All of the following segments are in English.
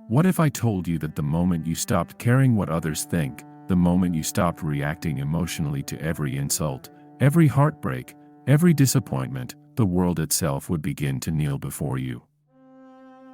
What if I told you that the moment you stopped caring what others think, the moment you stopped reacting emotionally to every insult, every heartbreak, every disappointment, the world itself would begin to kneel before you?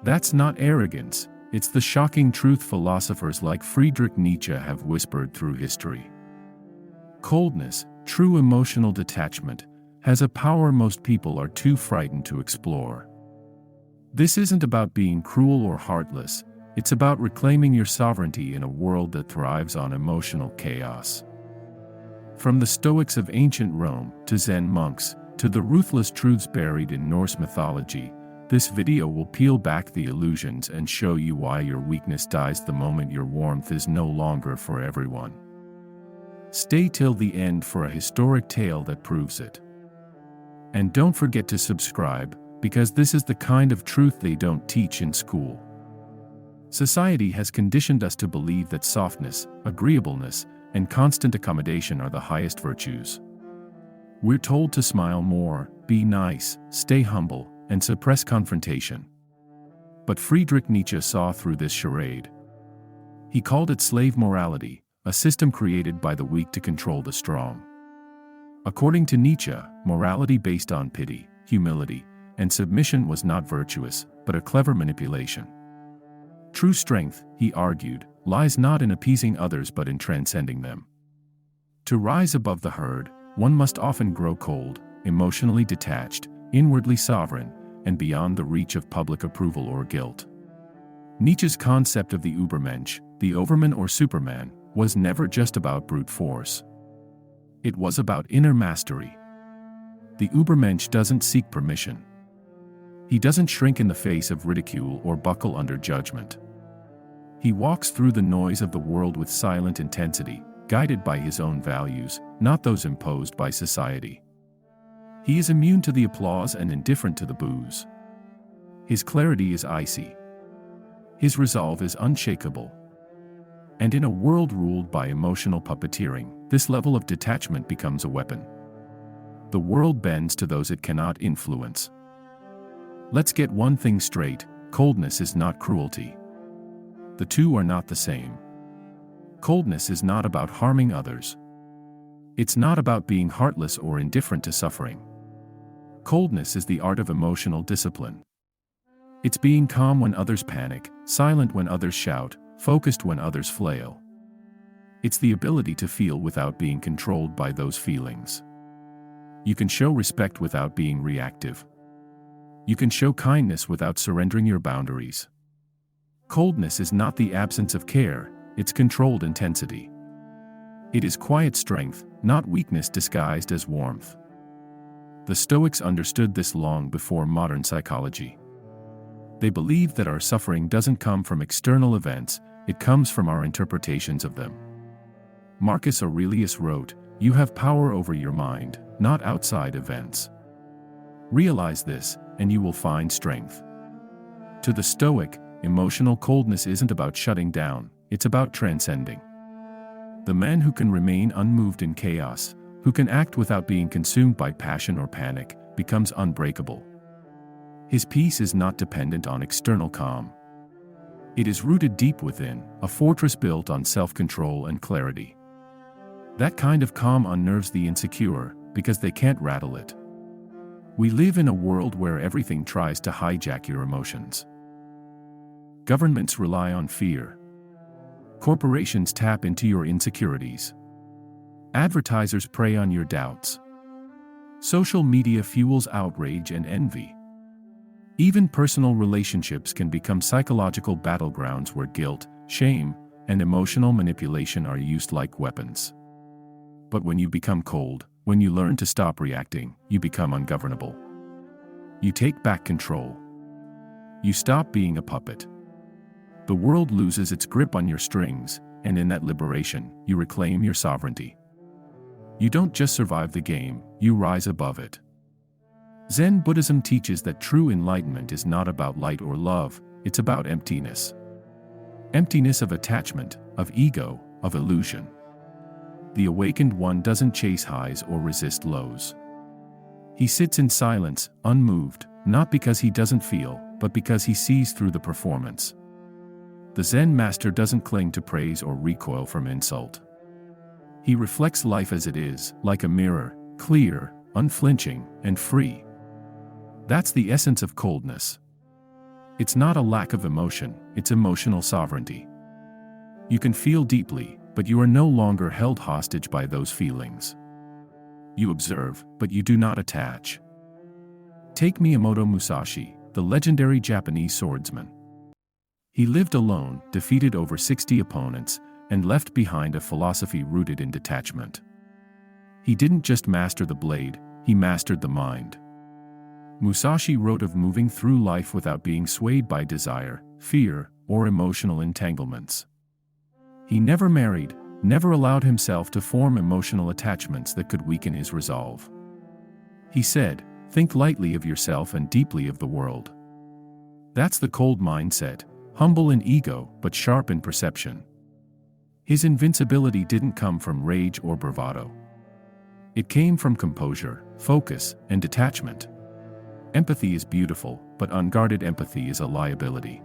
That's not arrogance, it's the shocking truth philosophers like Friedrich Nietzsche have whispered through history. Coldness, true emotional detachment, has a power most people are too frightened to explore. This isn't about being cruel or heartless, it's about reclaiming your sovereignty in a world that thrives on emotional chaos. From the Stoics of ancient Rome, to Zen monks, to the ruthless truths buried in Norse mythology, this video will peel back the illusions and show you why your weakness dies the moment your warmth is no longer for everyone. Stay till the end for a historic tale that proves it. And don't forget to subscribe, because this is the kind of truth they don't teach in school. Society has conditioned us to believe that softness, agreeableness, and constant accommodation are the highest virtues. We're told to smile more, be nice, stay humble, and suppress confrontation. But Friedrich Nietzsche saw through this charade. He called it slave morality, a system created by the weak to control the strong. According to Nietzsche, morality based on pity, humility, and submission was not virtuous, but a clever manipulation. True strength, he argued, lies not in appeasing others but in transcending them. To rise above the herd, one must often grow cold, emotionally detached, inwardly sovereign, and beyond the reach of public approval or guilt. Nietzsche's concept of the Übermensch, the Overman or Superman, was never just about brute force. It was about inner mastery. The Übermensch doesn't seek permission. He doesn't shrink in the face of ridicule or buckle under judgment. He walks through the noise of the world with silent intensity, guided by his own values, not those imposed by society. He is immune to the applause and indifferent to the boos. His clarity is icy. His resolve is unshakable. And in a world ruled by emotional puppeteering, this level of detachment becomes a weapon. The world bends to those it cannot influence. Let's get one thing straight: coldness is not cruelty. The two are not the same. Coldness is not about harming others. It's not about being heartless or indifferent to suffering. Coldness is the art of emotional discipline. It's being calm when others panic, silent when others shout, focused when others flail. It's the ability to feel without being controlled by those feelings. You can show respect without being reactive. You can show kindness without surrendering your boundaries. Coldness is not the absence of care, it's controlled intensity. It is quiet strength, not weakness disguised as warmth. The Stoics understood this long before modern psychology. They believed that our suffering doesn't come from external events, it comes from our interpretations of them. Marcus Aurelius wrote, "You have power over your mind, not outside events." Realize this, and you will find strength. To the Stoic, emotional coldness isn't about shutting down, it's about transcending. The man who can remain unmoved in chaos, who can act without being consumed by passion or panic, becomes unbreakable. His peace is not dependent on external calm. It is rooted deep within, a fortress built on self-control and clarity. That kind of calm unnerves the insecure, because they can't rattle it. We live in a world where everything tries to hijack your emotions. Governments rely on fear. Corporations tap into your insecurities. Advertisers prey on your doubts. Social media fuels outrage and envy. Even personal relationships can become psychological battlegrounds where guilt, shame, and emotional manipulation are used like weapons. But when you become cold, when you learn to stop reacting, you become ungovernable. You take back control. You stop being a puppet. The world loses its grip on your strings, and in that liberation, you reclaim your sovereignty. You don't just survive the game, you rise above it. Zen Buddhism teaches that true enlightenment is not about light or love, it's about emptiness. Emptiness of attachment, of ego, of illusion. The awakened one doesn't chase highs or resist lows. He sits in silence, unmoved, not because he doesn't feel, but because he sees through the performance. The Zen master doesn't cling to praise or recoil from insult. He reflects life as it is, like a mirror, clear, unflinching, and free. That's the essence of coldness. It's not a lack of emotion, it's emotional sovereignty. You can feel deeply, but you are no longer held hostage by those feelings. You observe, but you do not attach. Take Miyamoto Musashi, the legendary Japanese swordsman. He lived alone, defeated over 60 opponents, and left behind a philosophy rooted in detachment. He didn't just master the blade, he mastered the mind. Musashi wrote of moving through life without being swayed by desire, fear, or emotional entanglements. He never married, never allowed himself to form emotional attachments that could weaken his resolve. He said, "Think lightly of yourself and deeply of the world." That's the cold mindset, humble in ego but sharp in perception. His invincibility didn't come from rage or bravado. It came from composure, focus, and detachment. Empathy is beautiful, but unguarded empathy is a liability.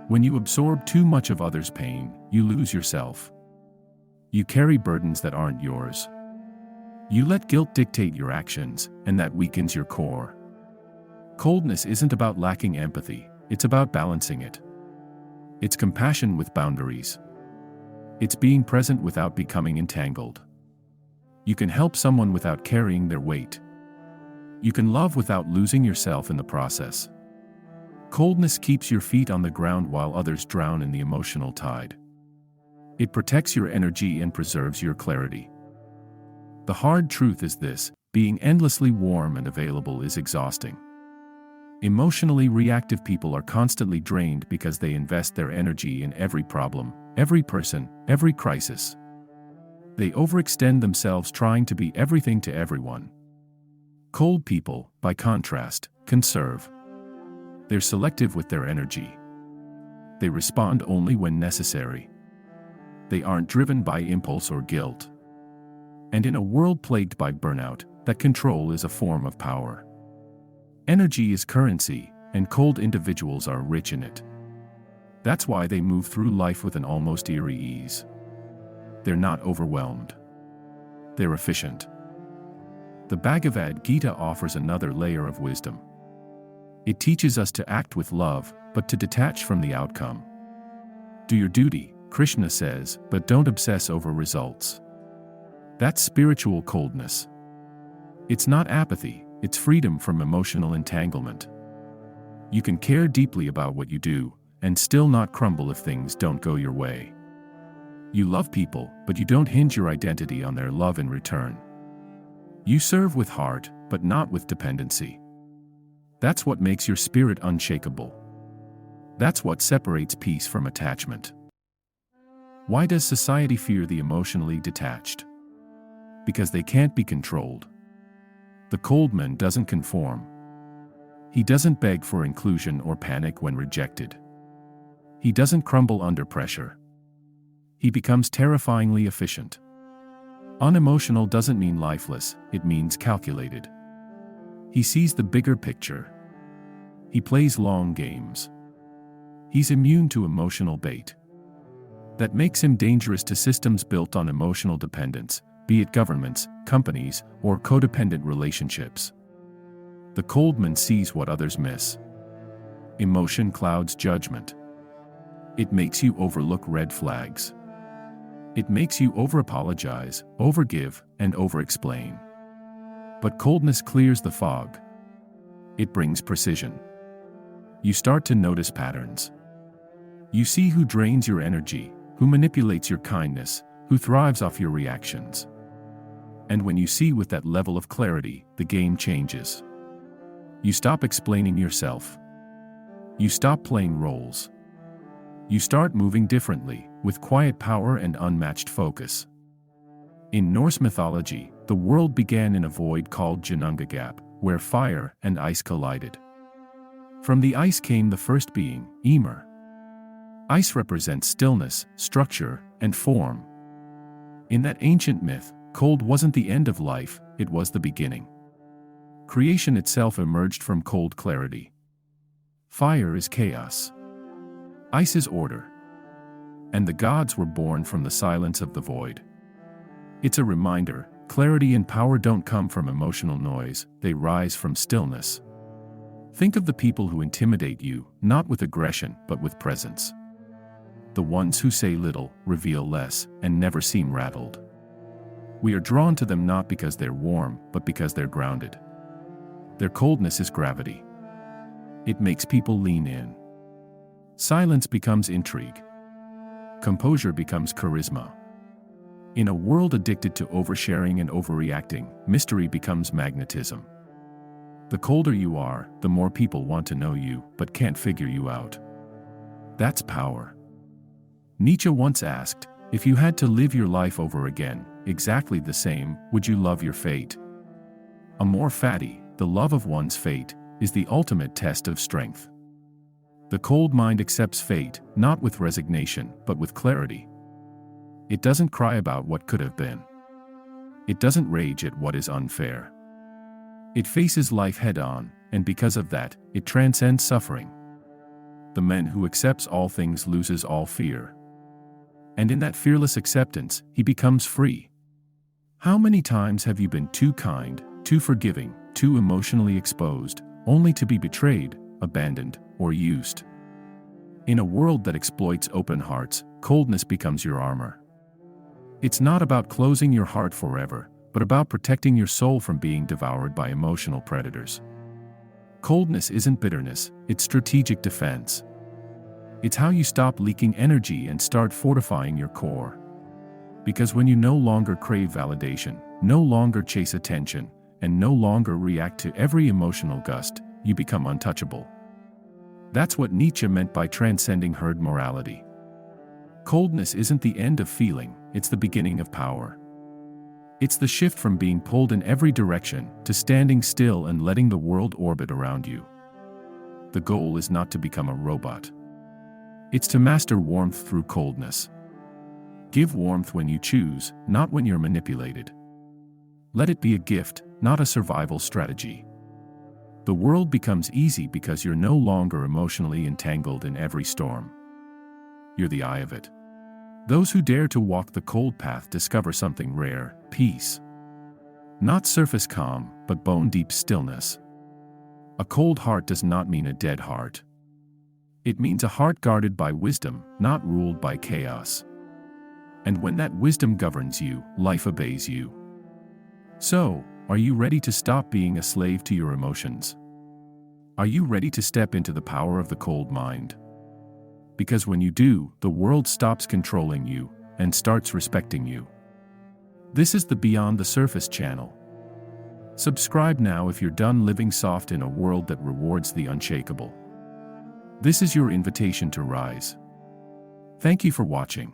When you absorb too much of others' pain, you lose yourself. You carry burdens that aren't yours. You let guilt dictate your actions, and that weakens your core. Coldness isn't about lacking empathy, it's about balancing it. It's compassion with boundaries. It's being present without becoming entangled. You can help someone without carrying their weight. You can love without losing yourself in the process. Coldness keeps your feet on the ground while others drown in the emotional tide. It protects your energy and preserves your clarity. The hard truth is this: being endlessly warm and available is exhausting. Emotionally reactive people are constantly drained because they invest their energy in every problem, every person, every crisis. They overextend themselves trying to be everything to everyone. Cold people, by contrast, conserve. They're selective with their energy. They respond only when necessary. They aren't driven by impulse or guilt. And in a world plagued by burnout, that control is a form of power. Energy is currency, and cold individuals are rich in it. That's why they move through life with an almost eerie ease. They're not overwhelmed. They're efficient. The Bhagavad Gita offers another layer of wisdom. It teaches us to act with love, but to detach from the outcome. Do your duty, Krishna says, but don't obsess over results. That's spiritual coldness. It's not apathy, it's freedom from emotional entanglement. You can care deeply about what you do, and still not crumble if things don't go your way. You love people, but you don't hinge your identity on their love in return. You serve with heart, but not with dependency. That's what makes your spirit unshakable. That's what separates peace from attachment. Why does society fear the emotionally detached? Because they can't be controlled. The cold man doesn't conform. He doesn't beg for inclusion or panic when rejected. He doesn't crumble under pressure. He becomes terrifyingly efficient. Unemotional doesn't mean lifeless, it means calculated. He sees the bigger picture. He plays long games. He's immune to emotional bait. That makes him dangerous to systems built on emotional dependence, be it governments, companies, or codependent relationships. The cold man sees what others miss. Emotion clouds judgment. It makes you overlook red flags. It makes you over-apologize, overgive, and over-explain. But coldness clears the fog. It brings precision. You start to notice patterns. You see who drains your energy, who manipulates your kindness, who thrives off your reactions. And when you see with that level of clarity, the game changes. You stop explaining yourself. You stop playing roles. You start moving differently, with quiet power and unmatched focus. In Norse mythology, the world began in a void called Ginnunga Gap, where fire and ice collided. From the ice came the first being, Ymir. Ice represents stillness, structure, and form. In that ancient myth, cold wasn't the end of life, it was the beginning. Creation itself emerged from cold clarity. Fire is chaos. Ice is order. And the gods were born from the silence of the void. It's a reminder, clarity and power don't come from emotional noise, they rise from stillness. Think of the people who intimidate you, not with aggression, but with presence. The ones who say little, reveal less, and never seem rattled. We are drawn to them not because they're warm, but because they're grounded. Their coldness is gravity. It makes people lean in. Silence becomes intrigue. Composure becomes charisma. In a world addicted to oversharing and overreacting, mystery becomes magnetism. The colder you are, the more people want to know you, but can't figure you out. That's power. Nietzsche once asked, if you had to live your life over again, exactly the same, would you love your fate? Amor fati, the love of one's fate, is the ultimate test of strength. The cold mind accepts fate, not with resignation, but with clarity. It doesn't cry about what could have been. It doesn't rage at what is unfair. It faces life head-on, and because of that, it transcends suffering. The man who accepts all things loses all fear. And in that fearless acceptance, he becomes free. How many times have you been too kind, too forgiving, too emotionally exposed, only to be betrayed, abandoned, or used? In a world that exploits open hearts, coldness becomes your armor. It's not about closing your heart forever, but about protecting your soul from being devoured by emotional predators. Coldness isn't bitterness, it's strategic defense. It's how you stop leaking energy and start fortifying your core. Because when you no longer crave validation, no longer chase attention, and no longer react to every emotional gust, you become untouchable. That's what Nietzsche meant by transcending herd morality. Coldness isn't the end of feeling, it's the beginning of power. It's the shift from being pulled in every direction to standing still and letting the world orbit around you. The goal is not to become a robot. It's to master warmth through coldness. Give warmth when you choose, not when you're manipulated. Let it be a gift, not a survival strategy. The world becomes easy because you're no longer emotionally entangled in every storm. You're the eye of it. Those who dare to walk the cold path discover something rare, peace. Not surface calm, but bone-deep stillness. A cold heart does not mean a dead heart. It means a heart guarded by wisdom, not ruled by chaos. And when that wisdom governs you, life obeys you. So, are you ready to stop being a slave to your emotions? Are you ready to step into the power of the cold mind? Because when you do, the world stops controlling you and starts respecting you. This is the Beyond the Surface channel. Subscribe now if you're done living soft in a world that rewards the unshakable. This is your invitation to rise. Thank you for watching.